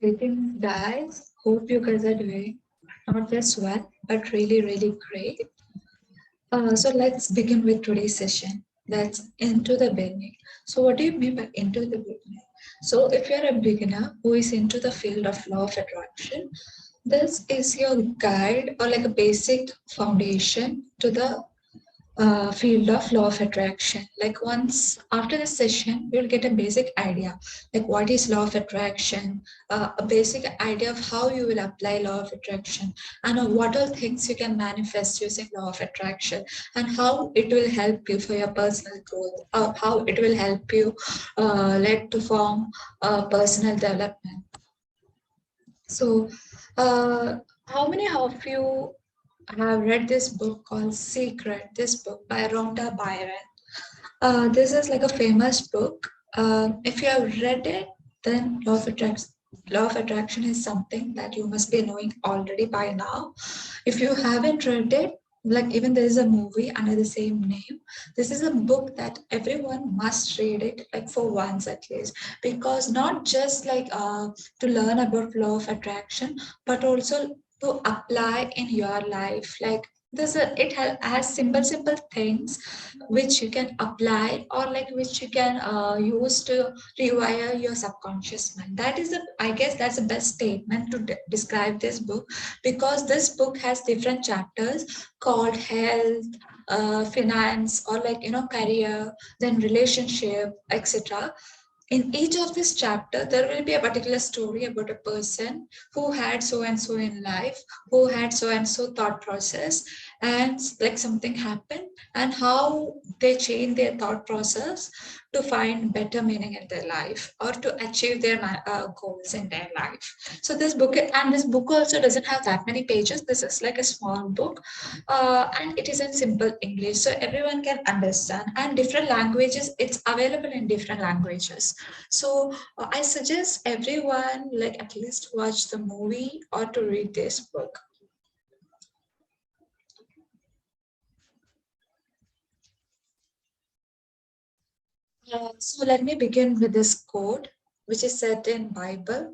Greetings, guys. Hope you guys are doing not just well, but really, really great. So let's begin with today's session. That's into the beginning. So, what do you mean by into the beginning? So, if you're a beginner who is into the field of law of attraction, this is your guide or like a basic foundation to the field of law of attraction. Like once after the session, you'll get a basic idea, like what is law of attraction, a basic idea of how you will apply law of attraction, and what all things you can manifest using law of attraction, and how it will help you for your personal growth, how it will help you like to form personal development. So, how many of you have read this book called Secret? This book by Rhonda Byron. This is like a famous book. If you have read it, then Law of Attraction is something that you must be knowing already by now. If you haven't read it, like even there is a movie under the same name. This is a book that everyone must read it, like for once at least, because not just like to learn about law of attraction, but also to apply in your life. Like has simple things which you can apply or like which you can use to rewire your subconscious mind. That is the, I guess that's the best statement to describe this book, because this book has different chapters called health, finance, or like career, then relationship, etc. In each of this chapter there will be a particular story about a person who had so and so in life, who had so and so thought process, and like something happened, and how they change their thought process to find better meaning in their life or to achieve their goals in their life. So this book also doesn't have that many pages. This is like a small book, and it is in simple English, so everyone can understand. And different languages, it's available in different languages. So I suggest everyone like at least watch the movie or to read this book. So let me begin with this quote, which is said in Bible,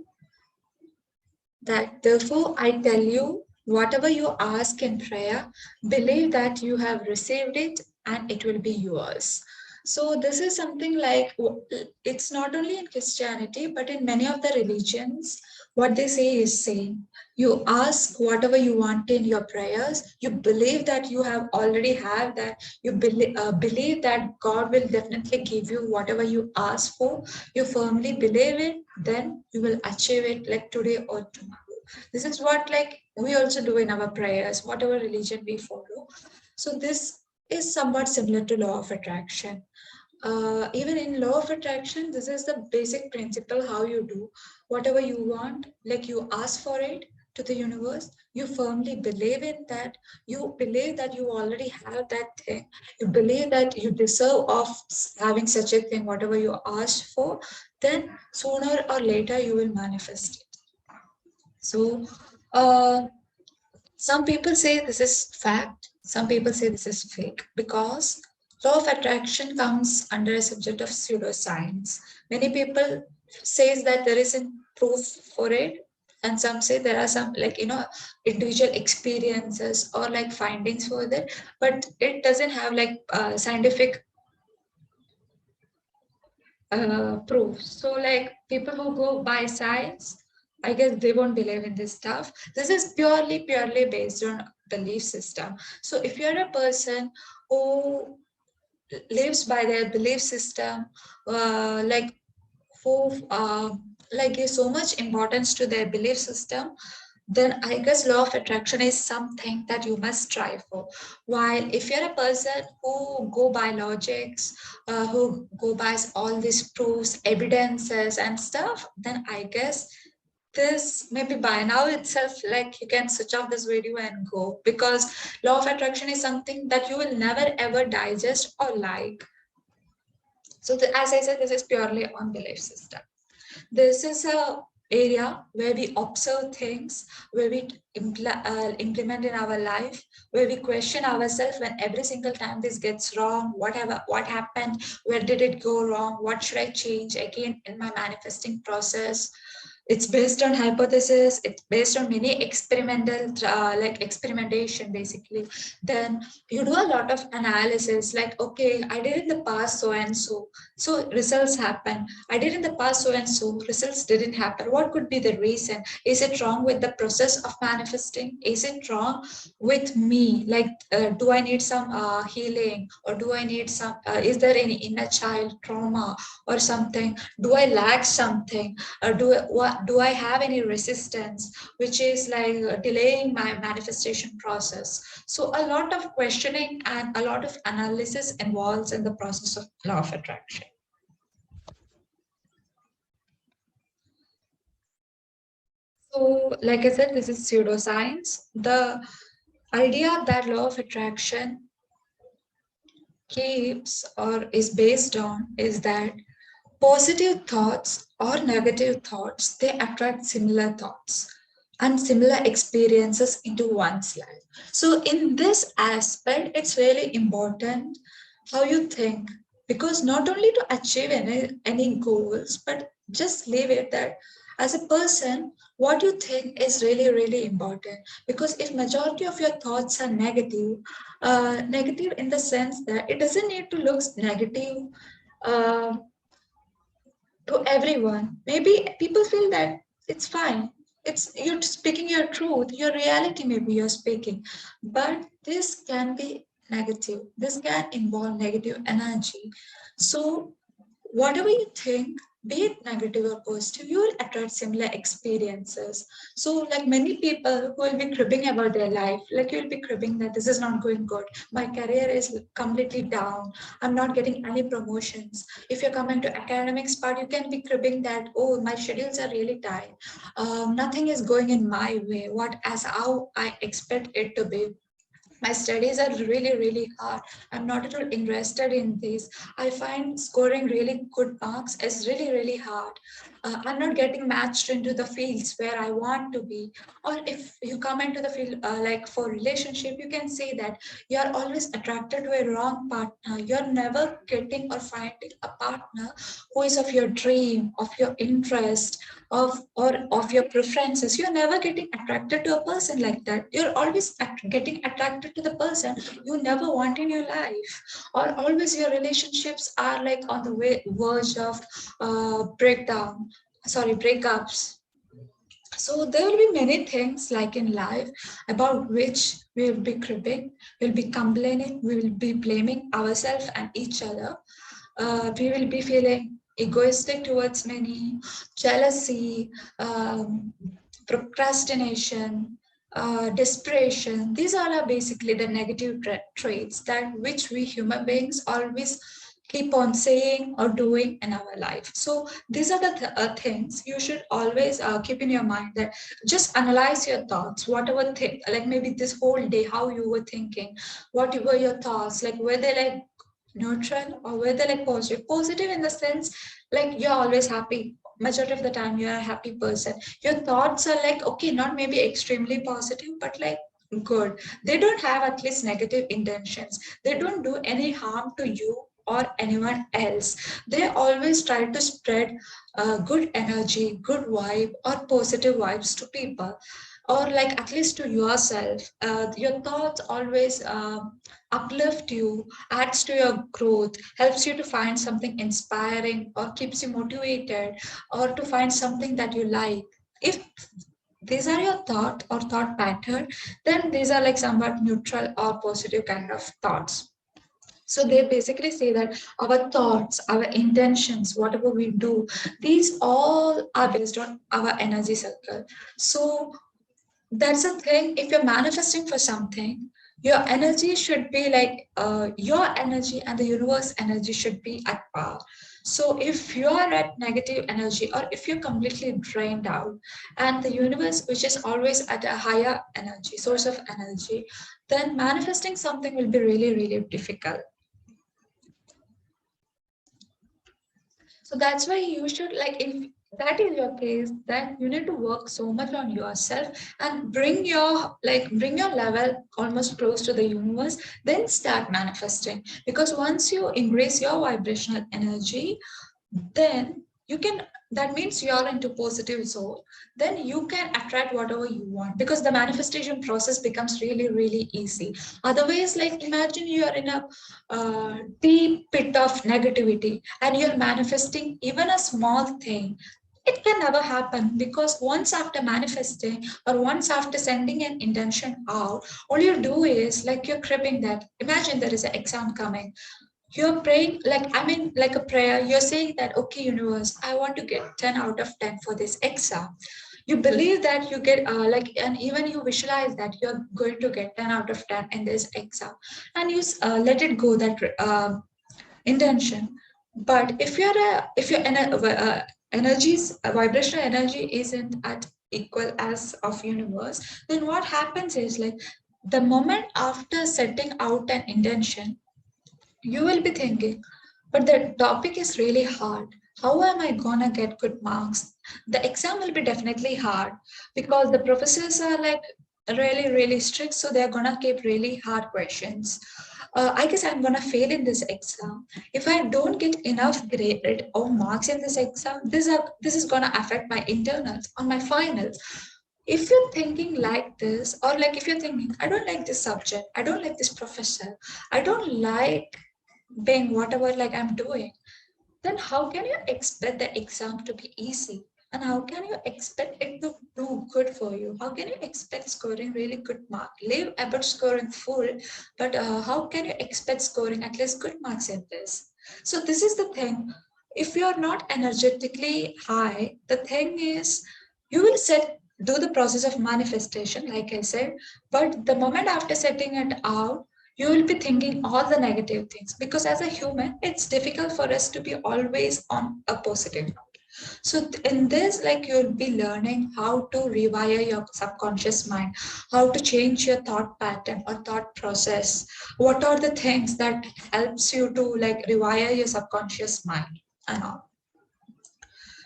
that therefore I tell you, whatever you ask in prayer, believe that you have received it and it will be yours. So this is something like, it's not only in Christianity, but in many of the religions, what they say is same. You ask whatever you want in your prayers. You believe that you have already have that. You believe that God will definitely give you whatever you ask for. You firmly believe it, then you will achieve it like today or tomorrow. This is what like we also do in our prayers, whatever religion we follow. So this is somewhat similar to law of attraction. Even in law of attraction, this is the basic principle how you do whatever you want, like you ask for it to the universe. You firmly believe in that. You believe that you already have that thing. You believe that you deserve of having such a thing, whatever you asked for. Then sooner or later you will manifest it. So, uh, some people say this is fact, some people say this is fake, because law of attraction comes under a subject of pseudoscience. Many people says that there isn't proof for it, and some say there are some like individual experiences or like findings for that, but it doesn't have like scientific proof. So like people who go by science, I guess they won't believe in this stuff. This is purely based on belief system. So if you're a person who lives by their belief system, like who like give so much importance to their belief system, then I guess law of attraction is something that you must strive for. While if you're a person who go by logics, who go by all these proofs, evidences, and stuff, then I guess this maybe by now itself, like you can switch off this video and go, because law of attraction is something that you will never ever digest or like. So as I said, this is purely on belief system. This is a area where we observe things, where we implement in our life, where we question ourselves when every single time this gets wrong, whatever, what happened, where did it go wrong, what should I change again in my manifesting process. It's based on hypothesis, it's based on many experimental like experimentation basically. Then you do a lot of analysis, like, okay, I did in the past so and so, so results happen. I did in the past so and so, results didn't happen. What could be the reason? Is it wrong with the process of manifesting? Is it wrong with me? Like, do I need some healing, or do I need some is there any inner child trauma or something? Do I lack something? Do I have any resistance which is like delaying my manifestation process? So a lot of questioning and a lot of analysis involves in the process of law of attraction. So, like I said, this is pseudoscience. The idea that law of attraction keeps or is based on is that positive thoughts or negative thoughts, they attract similar thoughts and similar experiences into one's life. So, in this aspect, it's really important how you think, because not only to achieve any goals, but just leave it that as a person, what you think is really, really important. Because if majority of your thoughts are negative, negative in the sense that it doesn't need to look negative. Uh, to everyone. Maybe people feel that it's fine. It's you're speaking your truth, your reality maybe you're speaking. But this can be negative. This can involve negative energy. So whatever you think, be it negative or positive, you will attract similar experiences. So, like many people who will be cribbing about their life, like you'll be cribbing that this is not going good, my career is completely down, I'm not getting any promotions. If you're coming to academics part, you can be cribbing that, oh, my schedules are really tight, nothing is going in my way, what as how I expect it to be. My studies are really, really hard. I'm not at all interested in this. I find scoring really good marks is really, really hard. I'm not getting matched into the fields where I want to be. Or if you come into the field, like for relationship, you can say that you're always attracted to a wrong partner. You're never getting or finding a partner who is of your dream, of your interest, or of your preferences. You're never getting attracted to a person like that. You're always getting attracted to the person you never want in your life. Or always your relationships are like on the verge of breakdown, sorry, breakups. So there will be many things like in life about which we will be cribbing, we'll be complaining, we will be blaming ourselves and each other. We will be feeling egoistic towards many, jealousy, procrastination, desperation. These all are basically the negative traits that which we human beings always keep on saying or doing in our life. So these are the things you should always keep in your mind, that just analyze your thoughts, whatever thing, like maybe this whole day, how you were thinking, what were your thoughts, like were they like neutral or were they like positive? Positive in the sense like you're always happy. Majority of the time you're a happy person. Your thoughts are like, okay, not maybe extremely positive, but like good. They don't have at least negative intentions. They don't do any harm to you or anyone else. They always try to spread good energy, good vibe, or positive vibes to people, or like at least to yourself. Your thoughts always uplift you, adds to your growth, helps you to find something inspiring, or keeps you motivated, or to find something that you like. If these are your thought or thought pattern, then these are like somewhat neutral or positive kind of thoughts. So they basically say that our thoughts, our intentions, whatever we do, these all are based on our energy circle. So that's the thing. If you're manifesting for something, your energy should be like your energy and the universe energy should be at par. So if you are at negative energy, or if you're completely drained out, and the universe, which is always at a higher energy, source of energy, then manifesting something will be really, really difficult. So that's why you should, like, if that is your case, then you need to work so much on yourself and bring your level almost close to the universe, then start manifesting. Because once you increase your vibrational energy, then you can, that means you are into positive zone, then you can attract whatever you want, because the manifestation process becomes really really easy. Otherwise, like imagine you are in a deep pit of negativity and you're manifesting even a small thing, it can never happen, because once after manifesting or once after sending an intention out, all you do is like you're cribbing that. Imagine there is an exam coming, you're praying, like I mean like a prayer, you're saying that, okay universe, I want to get 10 out of 10 for this exam. You believe that you get like, and even you visualize that you're going to get 10 out of 10 in this exam, and you let it go that intention. But if you're a, if your energies vibrational energy isn't at equal as of universe, then what happens is like the moment after setting out an intention, you will be thinking, but the topic is really hard. How am I gonna get good marks? The exam will be definitely hard because the professors are like really, really strict, so they're gonna keep really hard questions. I guess I'm gonna fail in this exam. If I don't get enough grade or marks in this exam, this is gonna affect my internals on my finals. If you're thinking like this, or like if you're thinking, I don't like this subject, I don't like this professor, I don't like being whatever like I'm doing, then how can you expect the exam to be easy? And how can you expect it to do good for you? How can you expect scoring really good mark? Leave about scoring full, but how can you expect scoring at least good marks in this? So this is the thing. If you're not energetically high, the thing is you will set do the process of manifestation, like I said, but the moment after setting it out, you will be thinking all the negative things, because as a human it's difficult for us to be always on a positive note. So in this, like you'll be learning how to rewire your subconscious mind, how to change your thought pattern or thought process, what are the things that helps you to like rewire your subconscious mind and all.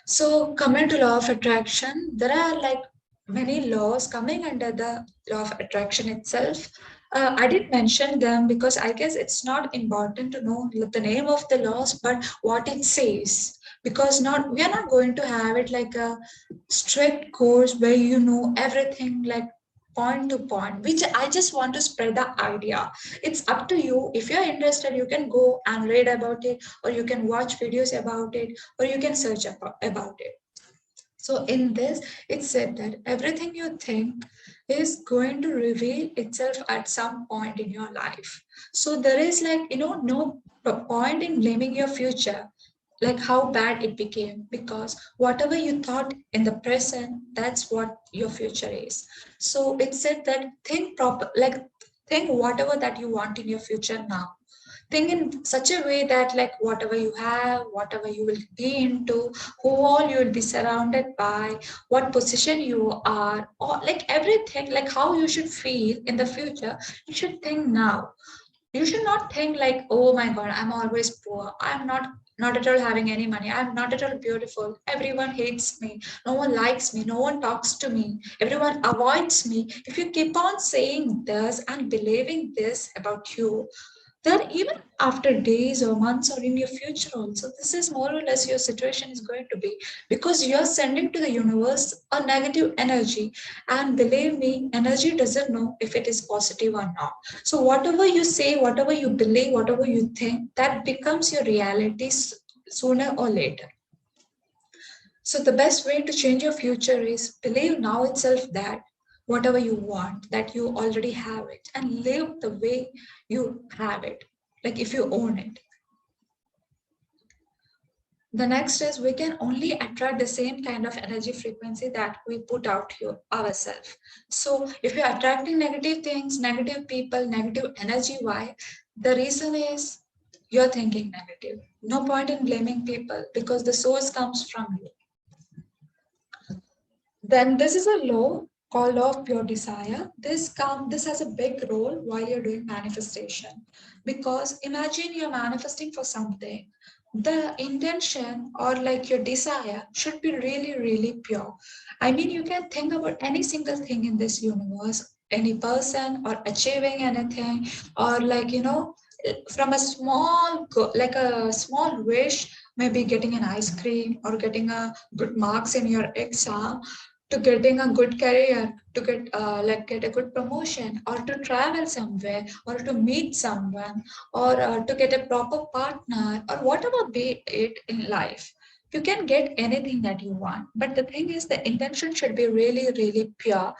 So coming to law of attraction, there are like many laws coming under the law of attraction itself. I did mention them because I guess it's not important to know the name of the laws, but what it says. Because not we are not going to have it like a strict course where you know everything like point to point, which I just want to spread the idea. It's up to you. If you're interested, you can go and read about it, or you can watch videos about it, or you can search about it. So in this, it said that everything you think is going to reveal itself at some point in your life. So there is like, no point in blaming your future, like how bad it became, because whatever you thought in the present, that's what your future is. So it said that think proper, like think whatever that you want in your future now, think in such a way that like whatever you have, whatever you will be into, who all you will be surrounded by, what position you are, or like everything, like how you should feel in the future, you should think now. You should not think like, oh my god, I'm always poor, I'm not at all having any money, I'm not at all beautiful, everyone hates me, no one likes me, no one talks to me, everyone avoids me. If you keep on saying this and believing this about you, then even after days or months or in your future also, this is more or less your situation is going to be, because you're sending to the universe a negative energy. And believe me, energy doesn't know if it is positive or not. So whatever you say, whatever you believe, whatever you think, that becomes your reality sooner or later. So the best way to change your future is believe now itself that whatever you want, that you already have it, and live the way you have it, like if you own it. The next is we can only attract the same kind of energy frequency that we put out here ourselves. So if you're attracting negative things, negative people, negative energy, why? The reason is you're thinking negative. No point in blaming people because the source comes from you. Then this is a law called law of pure desire. This has a big role while you're doing manifestation, because imagine you're manifesting for something. The intention or like your desire should be really really pure. I mean, you can think about any single thing in this universe, any person or achieving anything, or like from a small like a small wish, maybe getting an ice cream or getting a good marks in your exam, to getting a good career, to get a good promotion, or to travel somewhere, or to meet someone, or to get a proper partner, or whatever be it in life. You can get anything that you want, but the thing is the intention should be really really pure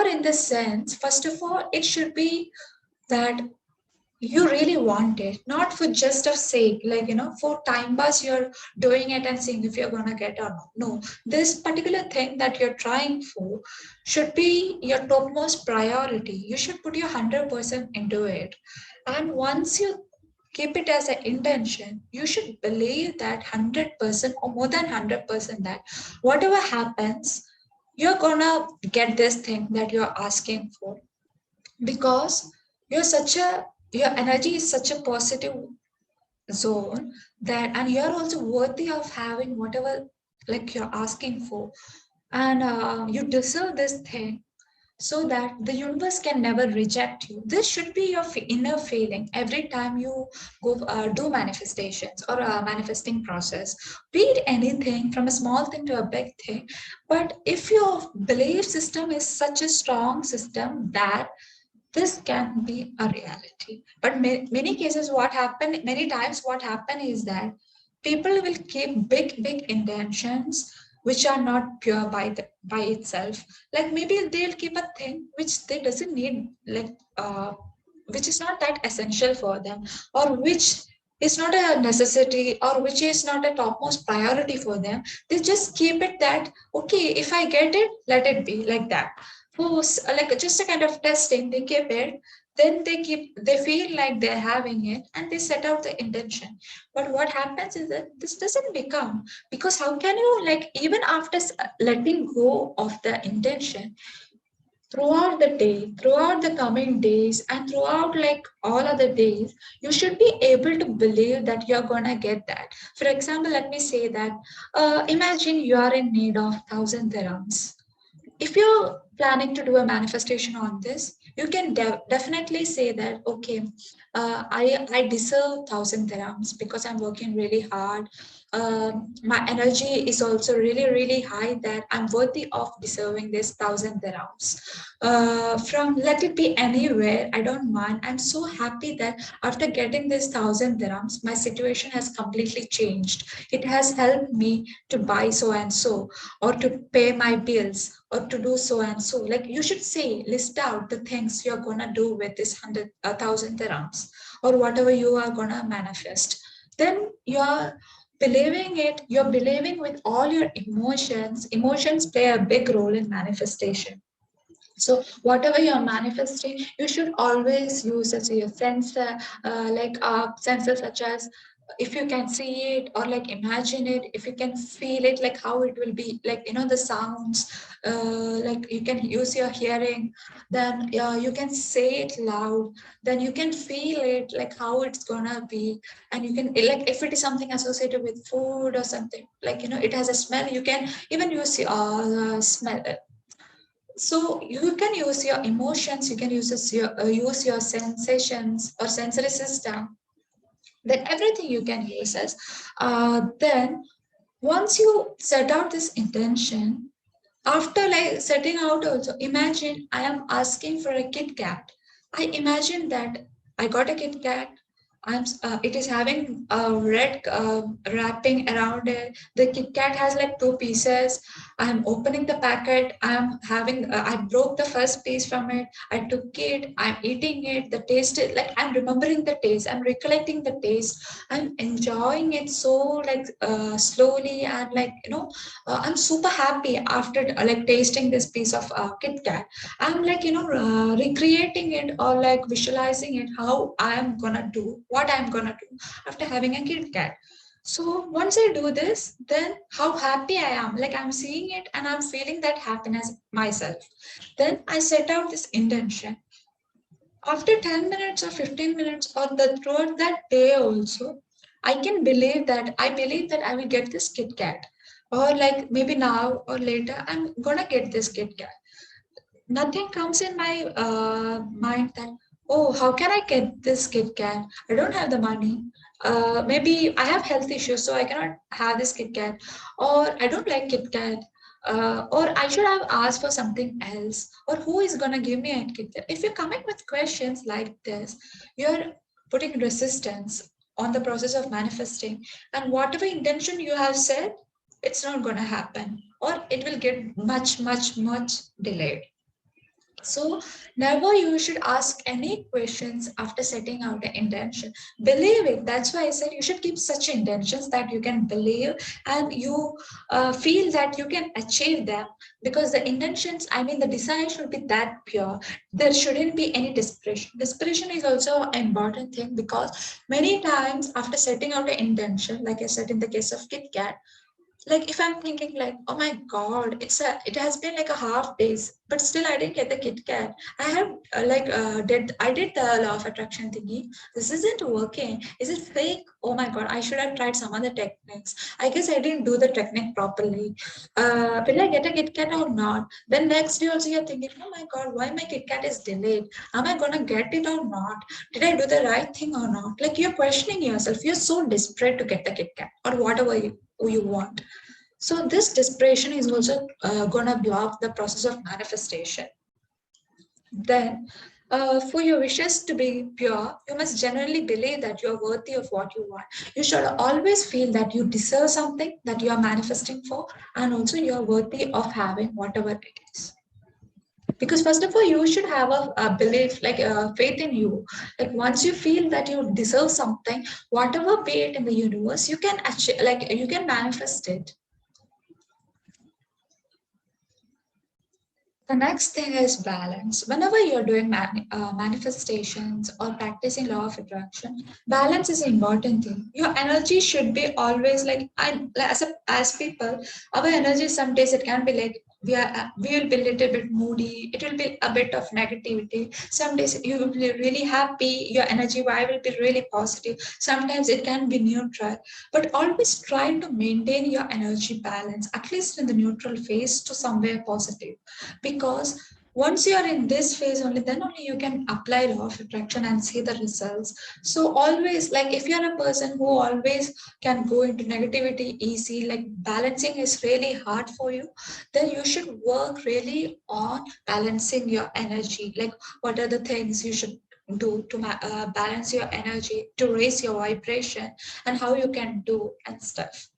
in the sense, first of all, it should be that you really want it, not for just of sake, like for time pass you're doing it and seeing if you're gonna get or not. No, this particular thing that you're trying for should be your topmost priority. You should put your 100% into it, and once you keep it as an intention, you should believe that 100% or more than 100% that whatever happens, you're gonna get this thing that you're asking for, because you're such a your energy is such a positive zone, that and you're also worthy of having whatever like you're asking for, and you deserve this thing, so that the universe can never reject you. This should be your inner feeling every time you go do manifestations or a manifesting process, be it anything from a small thing to a big thing. But if your belief system is such a strong system that this can be a reality. But many cases what happen, many times what happen is that people will keep big intentions which are not pure by itself. Like maybe they'll keep a thing which they doesn't need, like which is not that essential for them, or which is not a necessity, or which is not a topmost priority for them. They just keep it that okay, if I get it, let it be like that. Who's like just a kind of testing, they keep it, then they feel like they're having it, and they set out the intention. But what happens is that this doesn't become, because how can you, like even after letting go of the intention, throughout the day, throughout the coming days, and throughout like all other days, you should be able to believe that you're gonna get that. For example, let me say that imagine you are in need of 1,000 dirhams. If you're planning to do a manifestation on this, you can definitely say that okay, I deserve 1,000 dirhams because I'm working really hard. My energy is also really really high, that I'm worthy of deserving this 1,000 dirhams. From let it be anywhere, I don't mind. I'm so happy that after getting this 1,000 dirhams, my situation has completely changed. It has helped me to buy so and so, or to pay my bills, or to do so and so. Like you should say, list out the things you're gonna do with this 1,000 dirhams, or whatever you are gonna manifest. Then you're believing it, you're believing with all your emotions. Emotions play a big role in manifestation. So whatever you're manifesting, you should always use as your sensor, sensors such as if you can see it or like imagine it, if you can feel it, like how it will be, like the sounds, like you can use your hearing, then you can say it loud, then you can feel it, like how it's gonna be, and you can like if it is something associated with food or something, like it has a smell, you can even use smell. So you can use your emotions, you can use your sensations or sensory system. Then everything you can use as. Then once you set out this intention, after like setting out also, imagine I am asking for a Kit Kat. I imagine that I got a Kit Kat. It is having a red wrapping around it. The Kit Kat has like two pieces. I'm opening the packet. I broke the first piece from it. I took it. I'm eating it. The taste, like I'm remembering the taste. I'm recollecting the taste. I'm enjoying it so like slowly, and like I'm super happy after like tasting this piece of Kit Kat. I'm like recreating it or like visualizing it, how I am gonna do what I'm gonna do after having a Kit Kat. So once I do this, then how happy I am, like I'm seeing it and I'm feeling that happiness myself. Then I set out this intention. After 10 minutes or 15 minutes or the throughout that day also, I believe that I will get this Kit Kat. Or like maybe now or later, I'm gonna get this Kit Kat. Nothing comes in my mind that, oh, how can I get this Kit Kat? I don't have the money. Maybe I have health issues, so I cannot have this Kit Kat, or I don't like Kit Kat, or I should have asked for something else, or who is gonna give me a Kit Kat? If you're coming with questions like this, you're putting resistance on the process of manifesting, and whatever intention you have said, it's not gonna happen, or it will get much, much, much delayed. So never you should ask any questions after setting out an intention. Believe it. That's why I said you should keep such intentions that you can believe and you feel that you can achieve them. Because the intentions, I mean, the desire should be that pure. There shouldn't be any desperation. Desperation is also an important thing because many times after setting out an intention, like I said in the case of Kit Kat, like if I'm thinking like, oh my god, it has been like a half days, but still I didn't get the Kit Kat. I have did the law of attraction thingy. This isn't working. Is it fake? Oh my god, I should have tried some other techniques. I guess I didn't do the technique properly. Will I get a Kit Kat or not? Then next day also you're thinking, oh my god, why my Kit Kat is delayed? Am I gonna get it or not? Did I do the right thing or not? Like you're questioning yourself. You're so desperate to get the Kit Kat or whatever you want. So this desperation is also going to block the process of manifestation. Then, for your wishes to be pure, you must genuinely believe that you are worthy of what you want. You should always feel that you deserve something that you are manifesting for, and also you are worthy of having whatever it is. Because first of all, you should have a belief, like a faith in you. Like once you feel that you deserve something, whatever be it in the universe, you can achieve, like you can manifest it. The next thing is balance. Whenever you're doing manifestations or practicing law of attraction, balance is an important thing. Your energy should be always like, as people, our energy some days it can be like we will be a little bit moody. It will be a bit of negativity. Some days you will be really happy. Your energy vibe will be really positive. Sometimes it can be neutral, but always try to maintain your energy balance, at least in the neutral phase to somewhere positive, because once you are in this phase only, then only you can apply law of attraction and see the results. So always, like if you're a person who always can go into negativity easy, like balancing is really hard for you, then you should work really on balancing your energy. Like what are the things you should do to balance your energy, to raise your vibration, and how you can do and stuff.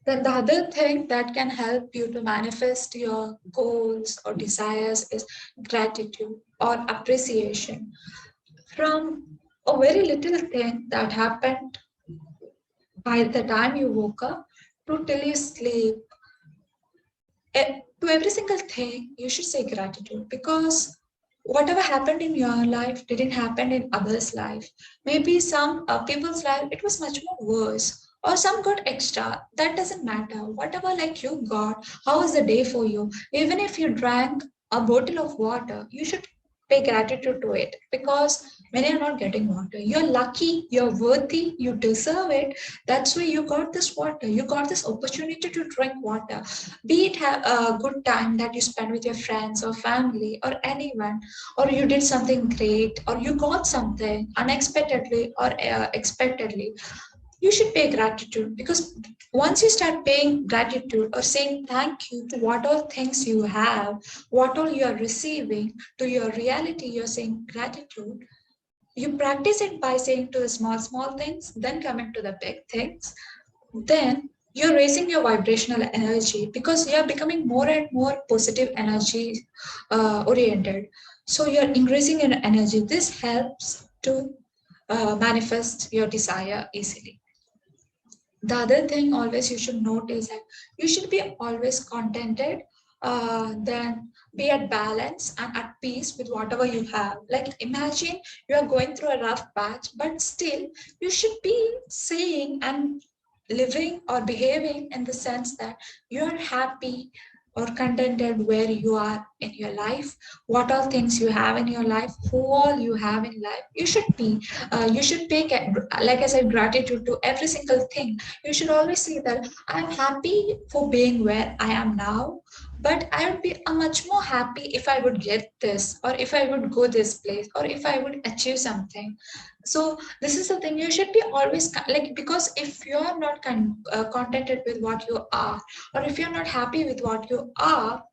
Then the other thing that can help you to manifest your goals or desires is gratitude or appreciation. From a very little thing that happened by the time you woke up to till you sleep, to every single thing, you should say gratitude, because whatever happened in your life didn't happen in others' life. Maybe some people's life it was much more worse, or some got extra. That doesn't matter. Whatever like you got, how was the day for you? Even if you drank a bottle of water, you should pay gratitude to it, because many are not getting water. You're lucky, you're worthy, you deserve it. That's why you got this water. You got this opportunity to drink water. Be it have a good time that you spend with your friends or family or anyone, or you did something great, or you got something unexpectedly or expectedly, you should pay gratitude, because once you start paying gratitude or saying thank you to what all things you have, what all you are receiving, to your reality, you're saying gratitude. You practice it by saying to the small things, then coming to the big things. Then you're raising your vibrational energy, because you're becoming more and more positive energy oriented. So you're increasing your energy. This helps to manifest your desire easily. The other thing always you should note is that you should be always contented, then be at balance and at peace with whatever you have. Like imagine you are going through a rough patch, but still you should be saying and living or behaving in the sense that you are happy or contented where you are in your life, what all things you have in your life, who all you have in life. You should pay, like I said, gratitude to every single thing. You should always say that I'm happy for being where I am now. but I would be much more happy if I would get this, or if I would go this place, or if I would achieve something. So this is the thing, you should be always like, because if you are not contented with what you are, or if you're not happy with what you are,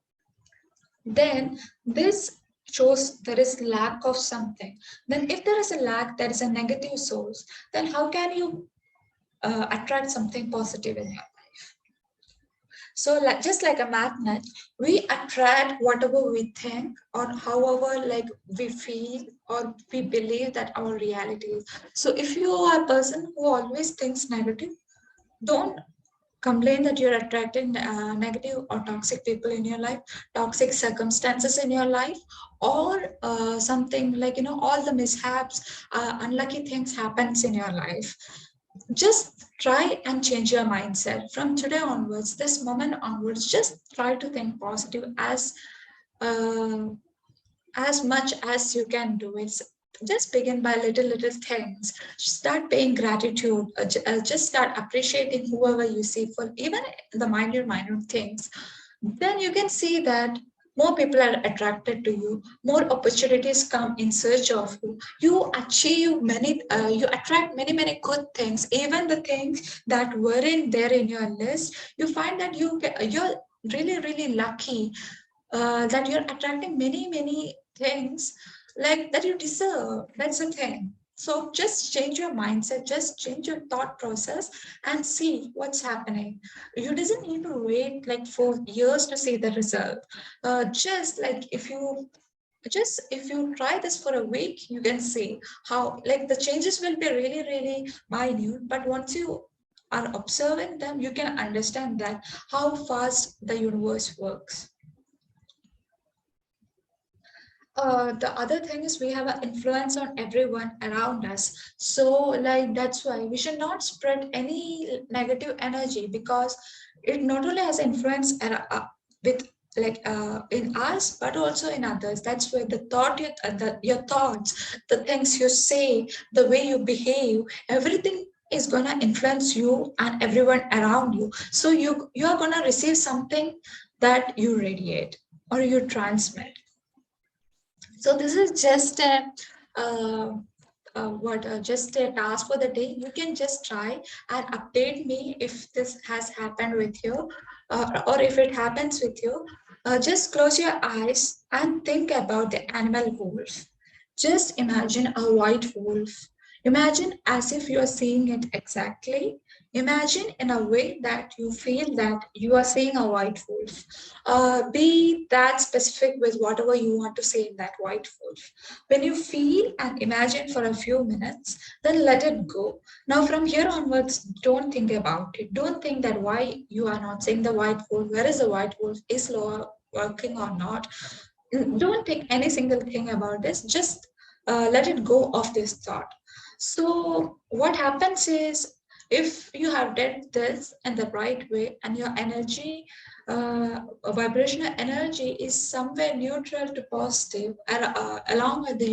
then this shows there is lack of something. Then if there is a lack, there is a negative source, then how can you attract something positive in your life? So like, just like a magnet, we attract whatever we think, or however like we feel, or we believe that our reality is. So if you are a person who always thinks negative, don't complain that you're attracting negative or toxic people in your life, toxic circumstances in your life, or something like, all the mishaps, unlucky things happens in your life. Just try and change your mindset from today onwards, this moment onwards. Just try to think positive uh, as much as you can do it. Just begin by little things. Start paying gratitude. Just start appreciating whoever you see for even the minor things. Then you can see that more people are attracted to you, more opportunities come in search of you. You achieve many, you attract many good things. Even the things that weren't there in your list, you find that you're really lucky, that you're attracting many things like that you deserve. That's the thing. So just change your mindset, just change your thought process, and see what's happening. You doesn't need to wait like for years to see the result. Just like if you try this for a week, you can see how like the changes will be really minute, but once you are observing them, you can understand that how fast the universe works. The other thing is we have an influence on everyone around us. So like that's why we should not spread any negative energy, because it not only has influence with like in us, but also in others. That's where the your thoughts, the things you say, the way you behave, everything is gonna influence you and everyone around you. So you are gonna receive something that you radiate or you transmit. So this is just a just a task for the day. You can just try and update me if this has happened with you, or if it happens with you. Just close your eyes and think about the animal wolf. Just imagine a white wolf. Imagine as if you are seeing it exactly. Imagine in a way that you feel that you are seeing a white wolf. Be that specific with whatever you want to say in that white wolf. When you feel and imagine for a few minutes, then let it go. Now, from here onwards, don't think about it. Don't think that why you are not seeing the white wolf, where is the white wolf, is law working or not. Don't think any single thing about this. Just let it go of this thought. So, what happens is, if you have done this in the right way and your energy, vibrational energy is somewhere neutral to positive, along with the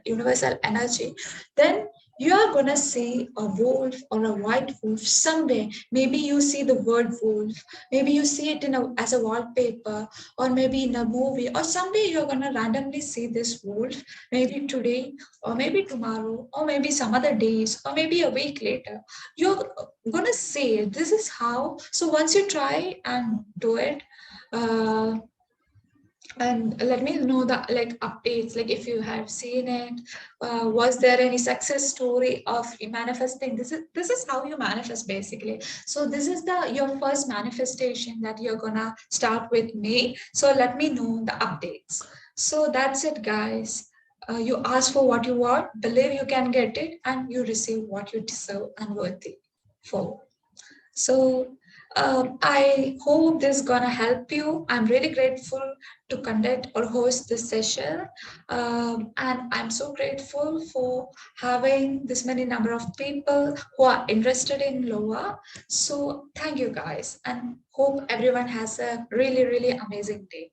universal energy, then you are gonna see a wolf or a white wolf somewhere. Maybe you see the word wolf, maybe you see it as a wallpaper, or maybe in a movie, or someday you're gonna randomly see this wolf, maybe today, or maybe tomorrow, or maybe some other days, or maybe a week later. You're gonna see it. This is how. So once you try and do it, uh, and let me know the like updates, like if you have seen it, was there any success story of manifesting. This is how you manifest basically. So this is the your first manifestation that you're gonna start with me. So let me know the updates. So that's it, guys. You ask for what you want, believe you can get it, and you receive what you deserve and worthy for. So I hope this is gonna help you. I'm really grateful to conduct or host this session, and I'm so grateful for having this many number of people who are interested in Loa. So thank you guys, and hope everyone has a really amazing day.